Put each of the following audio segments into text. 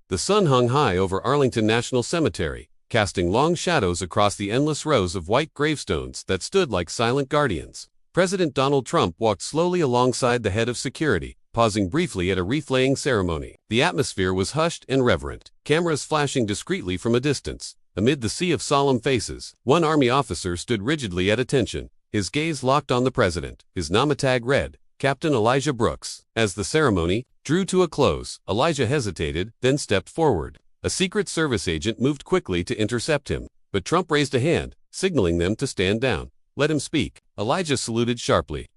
The sun hung high over Arlington National Cemetery, casting long shadows across the endless rows of white gravestones that stood like silent guardians. President Donald Trump walked slowly alongside the head of security, pausing briefly at a wreath-laying ceremony. The atmosphere was hushed and reverent, cameras flashing discreetly from a distance. Amid the sea of solemn faces, one Army officer stood rigidly at attention, his gaze locked on the president. His nomatag read, Captain Elijah Brooks. As the ceremony drew to a close, Elijah hesitated, then stepped forward. A Secret Service agent moved quickly to intercept him, but Trump raised a hand, signaling them to stand down. Let him speak. Elijah saluted sharply.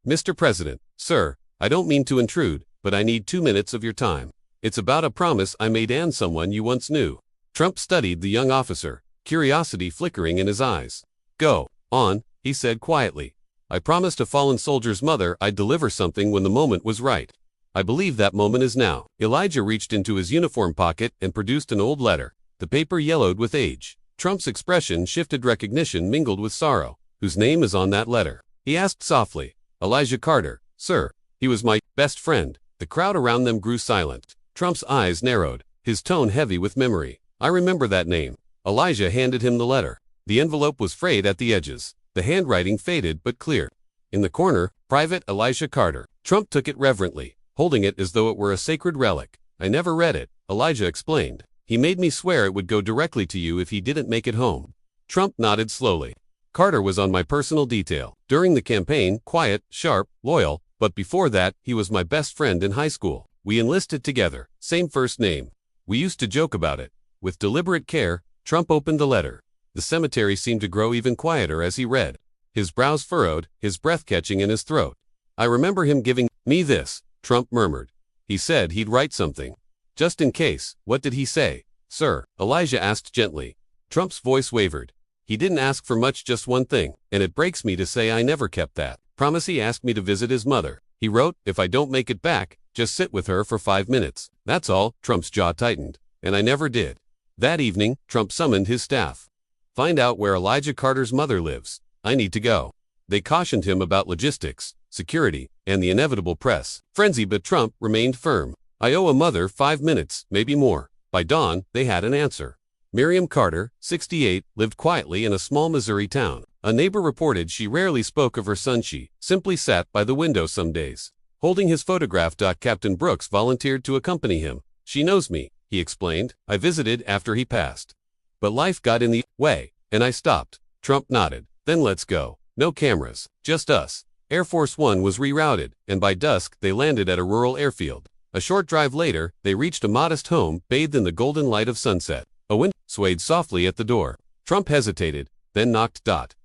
Mr. President, sir, I don't mean to intrude, but I need 2 minutes of your time. It's about a promise I made and someone you once knew. Trump studied the young officer, curiosity flickering in his eyes. Go on, he said quietly. I promised a fallen soldier's mother I'd deliver something when the moment was right. I believe that moment is now. Elijah reached into his uniform pocket and produced an old letter. The paper yellowed with age. Trump's expression shifted, recognition mingled with sorrow. Whose name is on that letter? He asked softly. Elijah Carter, sir. He was my best friend. The crowd around them grew silent. Trump's eyes narrowed, his tone heavy with memory. I remember that name. Elijah handed him the letter. The envelope was frayed at the edges. The handwriting faded but clear. In the corner, Private Elijah Carter. Trump took it reverently, holding it as though it were a sacred relic. I never read it, Elijah explained. He made me swear it would go directly to you if he didn't make it home. Trump nodded slowly. Carter was on my personal detail. During the campaign, quiet, sharp, loyal, but before that, he was my best friend in high school. We enlisted together, same first name. We used to joke about it. With deliberate care, Trump opened the letter. The cemetery seemed to grow even quieter as he read. His brows furrowed, his breath catching in his throat. I remember him giving me this, Trump murmured. He said he'd write something. Just in case. What did he say? Sir, Elijah asked gently. Trump's voice wavered. He didn't ask for much, just one thing, and it breaks me to say I never kept that promise. He asked me to visit his mother. He wrote, if I don't make it back, just sit with her for 5 minutes. That's all. Trump's jaw tightened. And I never did. That evening, Trump summoned his staff. Find out where Elijah Carter's mother lives. I need to go. They cautioned him about logistics, security, and the inevitable press frenzy, but Trump remained firm. I owe a mother 5 minutes, maybe more. By dawn, they had an answer. Miriam Carter, 68, lived quietly in a small Missouri town. A neighbor reported she rarely spoke of her son. She simply sat by the window some days, holding his photograph. Captain Brooks volunteered to accompany him. She knows me, he explained. I visited after he passed. But life got in the way, and I stopped. Trump nodded. Then let's go. No cameras, just us. Air Force One was rerouted, and by dusk they landed at a rural airfield. A short drive later, they reached a modest home bathed in the golden light of sunset. A wind swayed softly at the door. Trump hesitated, then knocked.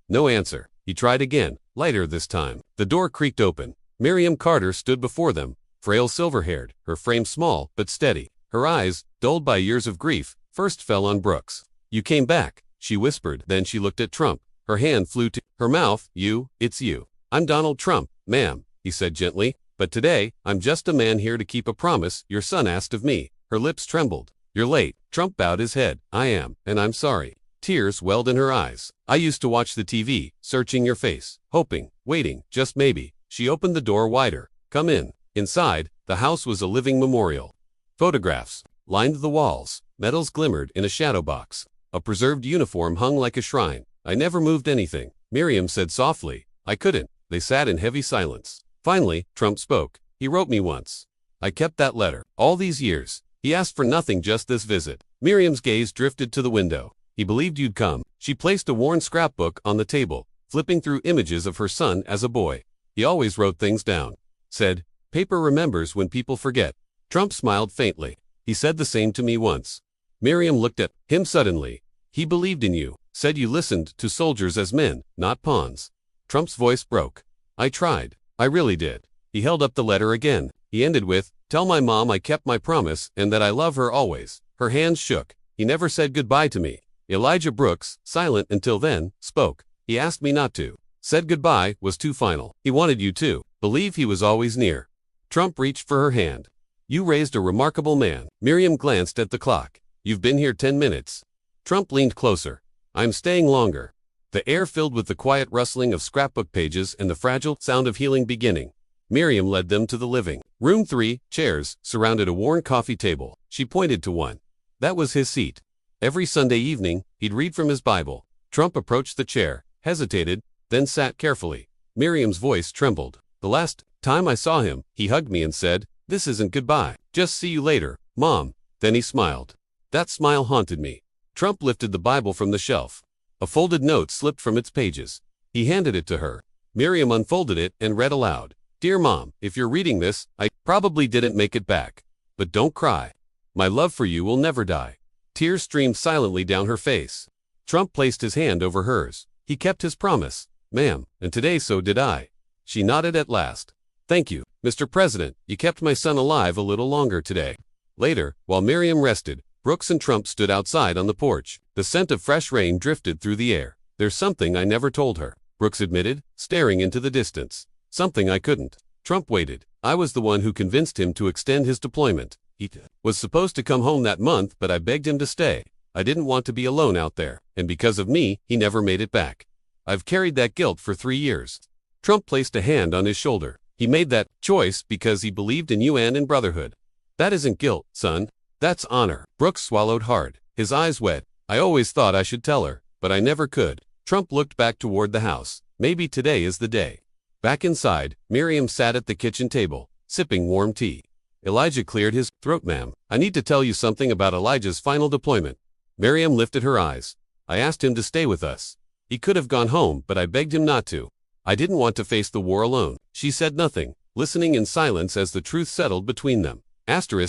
No answer. He tried again, lighter this time. The door creaked open. Miriam Carter stood before them, frail, silver-haired, her frame small but steady. Her eyes, dulled by years of grief, first fell on Brooks. You came back, she whispered. Then she looked at Trump. Her hand flew to her mouth. It's you. I'm Donald Trump, ma'am, he said gently. But today, I'm just a man here to keep a promise your son asked of me. Her lips trembled. You're late. Trump bowed his head. I am, and I'm sorry. Tears welled in her eyes. I used to watch the TV, searching your face, hoping, waiting, just maybe. She opened the door wider. Come in. Inside, the house was a living memorial. Photographs lined the walls. Medals glimmered in a shadow box. A preserved uniform hung like a shrine. I never moved anything, Miriam said softly. I couldn't. They sat in heavy silence. Finally, Trump spoke. He wrote me once. I kept that letter. All these years. He asked for nothing, just this visit. Miriam's gaze drifted to the window. He believed you'd come. She placed a worn scrapbook on the table, flipping through images of her son as a boy. He always wrote things down. Said, paper remembers when people forget. Trump smiled faintly. He said the same to me once. Miriam looked at him suddenly. He believed in you. Said you listened to soldiers as men, not pawns. Trump's voice broke. I tried. I really did. He held up the letter again. He ended with, tell my mom I kept my promise and that I love her always. Her hands shook. He never said goodbye to me. Elijah Brooks, silent until then, spoke. He asked me not to. Said goodbye was too final. He wanted you to believe he was always near. Trump reached for her hand. You raised a remarkable man. Miriam glanced at the clock. You've been here 10 minutes. Trump leaned closer. I'm staying longer. The air filled with the quiet rustling of scrapbook pages and the fragile sound of healing beginning. Miriam led them to the living room. 3 chairs surrounded a worn coffee table. She pointed to one. That was his seat. Every Sunday evening, he'd read from his Bible. Trump approached the chair, hesitated, then sat carefully. Miriam's voice trembled. The last time I saw him, he hugged me and said, "This isn't goodbye. Just see you later, Mom." Then he smiled. That smile haunted me. Trump lifted the Bible from the shelf. A folded note slipped from its pages. He handed it to her. Miriam unfolded it and read aloud. "Dear Mom, if you're reading this, I probably didn't make it back. But don't cry. My love for you will never die." Tears streamed silently down her face. Trump placed his hand over hers. He kept his promise. "Ma'am, and today so did I." She nodded at last. "Thank you, Mr. President, you kept my son alive a little longer today." Later, while Miriam rested, Brooks and Trump stood outside on the porch. The scent of fresh rain drifted through the air. "There's something I never told her," Brooks admitted, staring into the distance. "Something I couldn't." Trump waited. "I was the one who convinced him to extend his deployment. He was supposed to come home that month, but I begged him to stay. I didn't want to be alone out there, and because of me, he never made it back. I've carried that guilt for 3 years." Trump placed a hand on his shoulder. "He made that choice because he believed in you and in brotherhood. That isn't guilt, son. That's honor." Brooks swallowed hard, his eyes wet. "I always thought I should tell her, but I never could." Trump looked back toward the house. "Maybe today is the day." Back inside, Miriam sat at the kitchen table, sipping warm tea. Elijah cleared his throat. "Ma'am, I need to tell you something about Elijah's final deployment." Miriam lifted her eyes. "I asked him to stay with us. He could have gone home, but I begged him not to. I didn't want to face the war alone." She said nothing, listening in silence as the truth settled between them.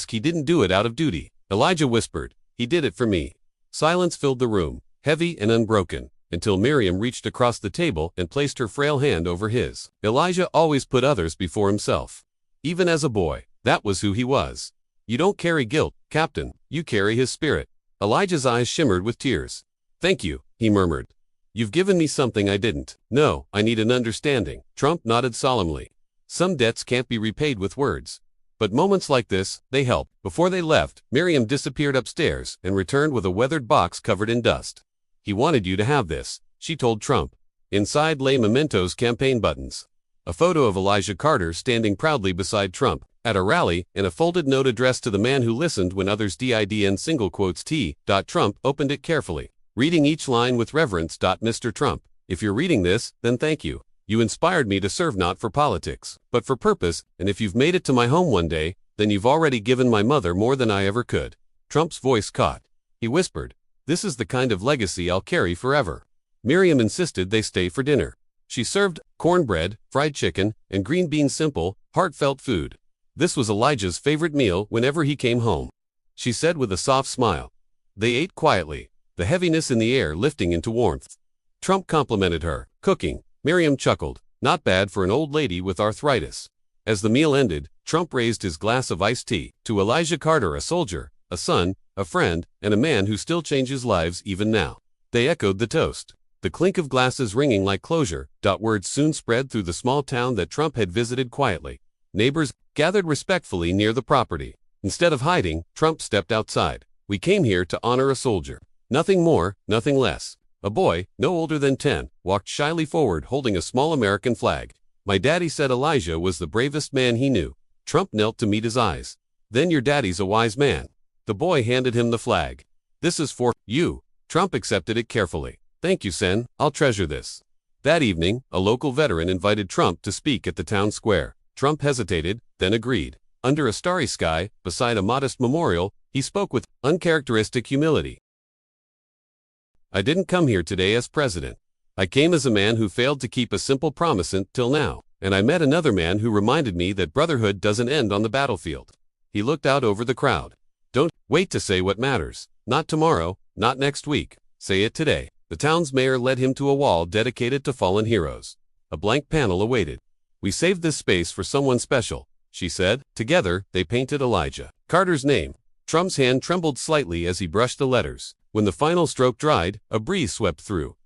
He didn't do it out of duty. Elijah whispered, "He did it for me." Silence filled the room, heavy and unbroken, until Miriam reached across the table and placed her frail hand over his. Elijah always put others before himself. Even as a boy, that was who he was. "You don't carry guilt, Captain, you carry his spirit." Elijah's eyes shimmered with tears. "Thank you," he murmured. "You've given me something I didn't know. I need an understanding." Trump nodded solemnly. "Some debts can't be repaid with words. But moments like this, they help." Before they left, Miriam disappeared upstairs and returned with a weathered box covered in dust. "He wanted you to have this," she told Trump. Inside lay mementos, campaign buttons. A photo of Elijah Carter standing proudly beside Trump at a rally, and a folded note addressed to the man who listened when others did. T. Trump opened it carefully, reading each line with reverence. "Mr. Trump, if you're reading this, then thank you. You inspired me to serve not for politics, but for purpose, and if you've made it to my home one day, then you've already given my mother more than I ever could." Trump's voice caught. He whispered, "This is the kind of legacy I'll carry forever." Miriam insisted they stay for dinner. She served cornbread, fried chicken, and green beans, simple, heartfelt food. This was Elijah's favorite meal whenever he came home, she said with a soft smile. They ate quietly, the heaviness in the air lifting into warmth. Trump complimented her cooking. Miriam chuckled, "Not bad for an old lady with arthritis." As the meal ended, Trump raised his glass of iced tea to Elijah Carter, a soldier, a son, a friend, and a man who still changes lives even now. They echoed the toast, the clink of glasses ringing like closure. Words soon spread through the small town that Trump had visited quietly. Neighbors gathered respectfully near the property. Instead of hiding, Trump stepped outside. "We came here to honor a soldier. Nothing more, nothing less." A boy, no older than 10, walked shyly forward holding a small American flag. "My daddy said Elijah was the bravest man he knew." Trump knelt to meet his eyes. "Then your daddy's a wise man." The boy handed him the flag. "This is for you." Trump accepted it carefully. "Thank you, Sen, I'll treasure this." That evening, a local veteran invited Trump to speak at the town square. Trump hesitated, then agreed. Under a starry sky, beside a modest memorial, he spoke with uncharacteristic humility. "I didn't come here today as president. I came as a man who failed to keep a simple promise until now, and I met another man who reminded me that brotherhood doesn't end on the battlefield." He looked out over the crowd. "Don't wait to say what matters. Not tomorrow, not next week. Say it today." The town's mayor led him to a wall dedicated to fallen heroes. A blank panel awaited. "We saved this space for someone special," she said. Together, they painted Elijah Carter's name. Trump's hand trembled slightly as he brushed the letters. When the final stroke dried, a breeze swept through.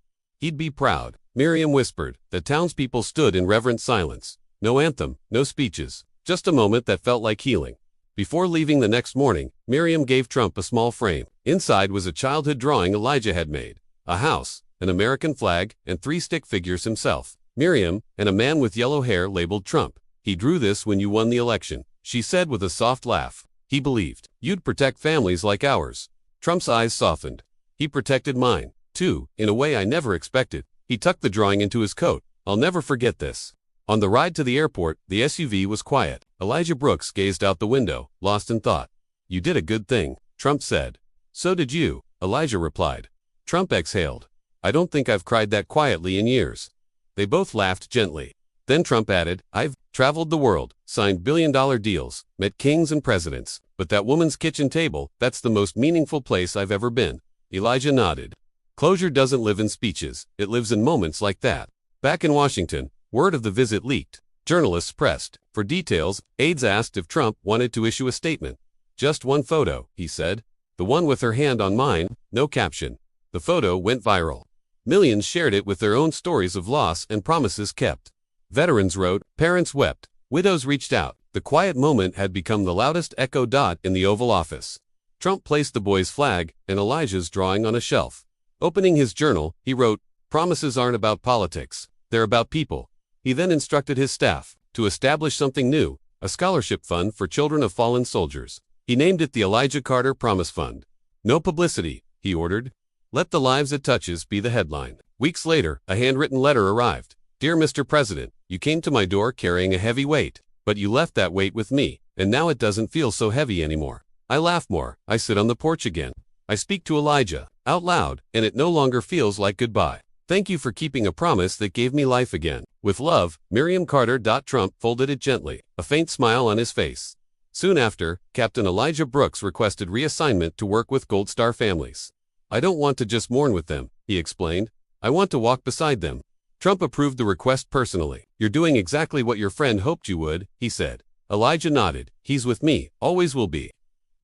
"He'd be proud," Miriam whispered. The townspeople stood in reverent silence. No anthem, no speeches, just a moment that felt like healing. Before leaving the next morning, Miriam gave Trump a small frame. Inside was a childhood drawing Elijah had made. A house, an American flag, and 3 stick figures: himself, Miriam, and a man with yellow hair labeled Trump. He drew this when you won the election, she said with a soft laugh. He believed you'd protect families like ours. Trump's eyes softened. He protected mine, too, in a way I never expected. He tucked the drawing into his coat. I'll never forget this. On the ride to the airport, the SUV was quiet. Elijah Brooks gazed out the window, lost in thought. You did a good thing, Trump said. So did you, Elijah replied. Trump exhaled. I don't think I've cried that quietly in years. They both laughed gently. Then Trump added, I've traveled the world, signed billion-dollar deals, met kings and presidents, but that woman's kitchen table, that's the most meaningful place I've ever been. Elijah nodded. Closure doesn't live in speeches, it lives in moments like that. Back in Washington, word of the visit leaked. Journalists pressed for details. Aides asked if Trump wanted to issue a statement. Just one photo, he said. The one with her hand on mine, no caption. The photo went viral. Millions shared it with their own stories of loss and promises kept. Veterans wrote, parents wept, widows reached out. The quiet moment had become the loudest echo. In the Oval Office, Trump placed the boy's flag and Elijah's drawing on a shelf. Opening his journal, he wrote, promises aren't about politics, they're about people. He then instructed his staff to establish something new, a scholarship fund for children of fallen soldiers. He named it the Elijah Carter Promise Fund. No publicity, he ordered. Let the lives it touches be the headline. Weeks later, a handwritten letter arrived. Dear Mr. President, you came to my door carrying a heavy weight, but you left that weight with me, and now it doesn't feel so heavy anymore. I laugh more, I sit on the porch again. I speak to Elijah, out loud, and it no longer feels like goodbye. Thank you for keeping a promise that gave me life again. With love, Miriam Carter. Trump folded it gently, a faint smile on his face. Soon after, Captain Elijah Brooks requested reassignment to work with Gold Star families. I don't want to just mourn with them, he explained. I want to walk beside them. Trump approved the request personally. You're doing exactly what your friend hoped you would, he said. Elijah nodded. He's with me, always will be.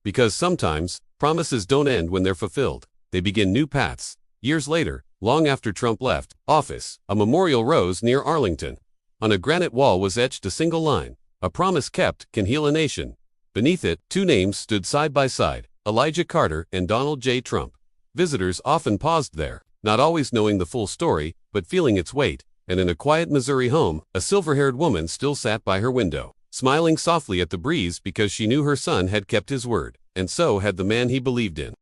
Because sometimes, promises don't end when they're fulfilled. They begin new paths. Years later, long after Trump left office, a memorial rose near Arlington. On a granite wall was etched a single line. A promise kept can heal a nation. Beneath it, two names stood side by side, Elijah Carter and Donald J. Trump. Visitors often paused there, not always knowing the full story, but feeling its weight, and in a quiet Missouri home, a silver-haired woman still sat by her window, smiling softly at the breeze because she knew her son had kept his word, and so had the man he believed in.